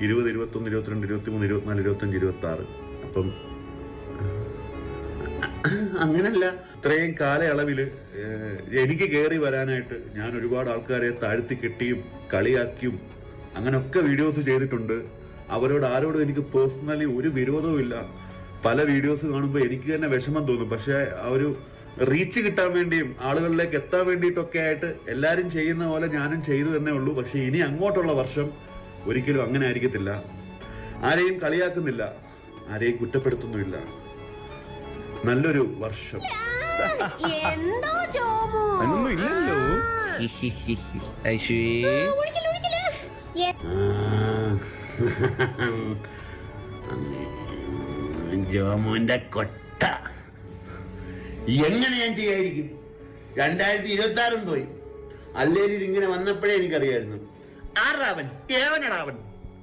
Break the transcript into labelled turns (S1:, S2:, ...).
S1: 20, 21, 22, 23, 24, 25, 26. അപ്പം അങ്ങനല്ല, ഇത്രയും കാലയളവില് എനിക്ക് കയറി വരാനായിട്ട് ഞാൻ ഒരുപാട് ആൾക്കാരെ താഴ്ത്തി കെട്ടിയും കളിയാക്കിയും അങ്ങനൊക്കെ വീഡിയോസ് ചെയ്തിട്ടുണ്ട്. അവരോട് ആരോടും എനിക്ക് പേഴ്സണലി ഒരു വിരോധവും ഇല്ല. പല വീഡിയോസ് കാണുമ്പോൾ എനിക്ക് തന്നെ വിഷമം തോന്നും. പക്ഷെ ആ ഒരു റീച്ച് കിട്ടാൻ വേണ്ടിയും ആളുകളിലേക്ക് എത്താൻ വേണ്ടിയിട്ടൊക്കെ ആയിട്ട് എല്ലാരും ചെയ്യുന്ന പോലെ ഞാനും ചെയ്തു തന്നെ ഉള്ളൂ. പക്ഷെ ഇനി അങ്ങോട്ടുള്ള വർഷം ഒരിക്കലും അങ്ങനെ ആയിരിക്കത്തില്ല. ആരെയും കളിയാക്കുന്നില്ല, ആരെയും കുറ്റപ്പെടുത്തുന്നുമില്ല. നല്ലൊരു വർഷം.
S2: ഇല്ലല്ലോ.
S1: ജോമോന്റെ കൊട്ട എങ്ങനെ ഞാൻ ചെയ്യായിരിക്കും? 2026 പോയി. അല്ലേലും ഇങ്ങനെ വന്നപ്പോഴേ എനിക്കറിയായിരുന്നു. ആരാവൻ, ഏവനടാവൻ.